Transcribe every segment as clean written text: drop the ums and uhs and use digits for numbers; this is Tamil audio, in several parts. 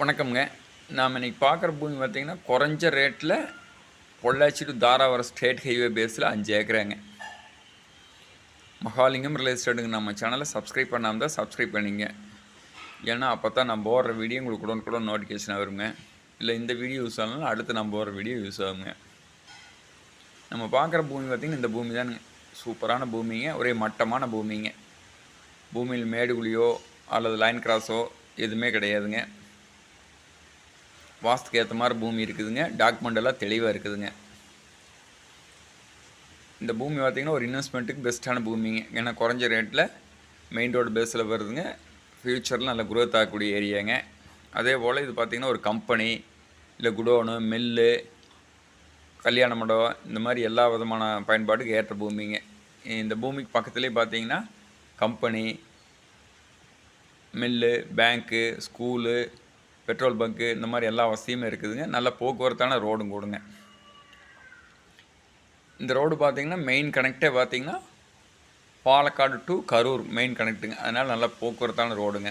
வணக்கம்ங்க. நாம் இன்னைக்கு பார்க்குற பூமி பார்த்தீங்கன்னா, குறைஞ்ச ரேட்டில் Pollachi to Dharapuram state highway பேஸில் 5 ஏக்கராங்க. மகாலிங்கம் ரியல் எஸ்டேட்டுங்க. நம்ம சேனலை சப்ஸ்கிரைப் பண்ணாமல் இருந்தால் சப்ஸ்கிரைப் பண்ணிங்க. ஏன்னா அப்போ தான் நான் போடுற வீடியோ உங்களுக்கு உடனுக்குடன் நோட்டிஃபிகேஷன் வருங்க. இல்லை இந்த வீடியோ யூஸ் ஆனாலும் அடுத்து நான் போடுற வீடியோ யூஸ் ஆகுங்க. நம்ம பார்க்குற பூமி பார்த்திங்கன்னா இந்த பூமி தானுங்க. சூப்பரான பூமிங்க. ஒரே மட்டமான பூமிங்க. பூமியில் மேடுகுழியோ அல்லது லைன் கிராஸோ எதுவுமே கிடையாதுங்க. வாஸ்துக்கு ஏற்ற மாதிரி பூமி இருக்குதுங்க. டாக்குமெண்ட் எல்லாம் தெளிவாக இருக்குதுங்க. இந்த பூமி பார்த்திங்கன்னா ஒரு இன்வெஸ்ட்மெண்ட்டுக்கு பெஸ்ட்டான பூமிங்க. ஏன்னா குறைஞ்ச ரேட்டில் மெயின் ரோடு பேஸில் வருதுங்க. ஃப்யூச்சரில் நல்ல குரோத் ஆகக்கூடிய ஏரியாங்க. அதே போல் இது பார்த்திங்கன்னா ஒரு கம்பெனி இல்லை குடோனு மில்லு கல்யாண மண்டபம் இந்த மாதிரி எல்லா விதமான பயன்பாட்டுக்கு ஏற்ற பூமிங்க. இந்த பூமிக்கு பக்கத்துலேயே பார்த்திங்கன்னா கம்பெனி, மில்லு, பேங்க்கு, ஸ்கூலு, பெட்ரோல் பங்க்கு இந்த மாதிரி எல்லா வசதியுமே இருக்குதுங்க. நல்ல போக்குவரத்தான ரோடும் கூடுங்க. இந்த ரோடு பார்த்திங்கன்னா மெயின் கனெக்டே பார்த்திங்கன்னா பாலக்காடு டு கரூர் மெயின் கனெக்ட்டுங்க. அதனால் நல்ல போக்குவரத்தான ரோடுங்க.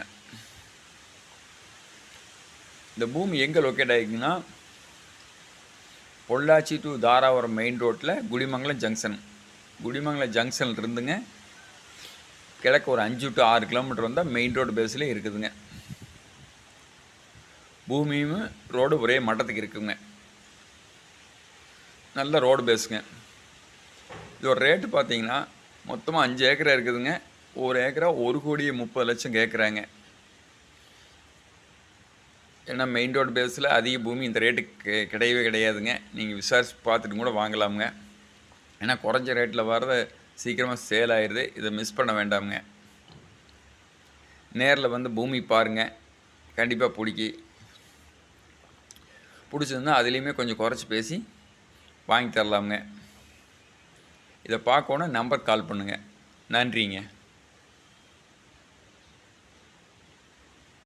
இந்த பூமி எங்கே லொக்கேட் ஆகிக்குன்னா பொள்ளாச்சி டு தாராபுரம் மெயின் ரோட்டில் குடிமங்கலம் ஜங்ஷன். குடிமங்கலம் ஜங்ஷனில் இருந்துங்க கிழக்கு ஒரு 5 to 6 கிலோமீட்டர் வந்தால் மெயின் ரோடு பேஸில் இருக்குதுங்க. பூமியும் ரோடு ஒரே மட்டத்துக்கு இருக்குங்க. நல்ல ரோடு பேஸுங்க. இது ஒரு ரேட்டு பார்த்தீங்கன்னா மொத்தமாக 5 ஏக்கரா இருக்குதுங்க. ஒரு ஏக்கரா 1,30,00,000 கேட்குறாங்க. ஏன்னா மெயின் ரோடு பேஸில் அதிக பூமி இந்த ரேட்டுக்கு கிடையவே கிடையாதுங்க. நீங்கள் விசாரிச்சு பார்த்துட்டு கூட வாங்கலாமுங்க. ஏன்னா குறைஞ்ச ரேட்டில் வர்றத சீக்கிரமாக சேல் ஆயிடுது. இதை மிஸ் பண்ண வேண்டாமுங்க. நேரில் வந்து பூமி பாருங்கள். கண்டிப்பாக பிடிச்சிருந்தா அதுலேயுமே கொஞ்சம் குறைச்சி பேசி வாங்கி தரலாமுங்க. இதை பார்க்கணும் நம்பர் கால் பண்ணுங்கள். நன்றிங்க.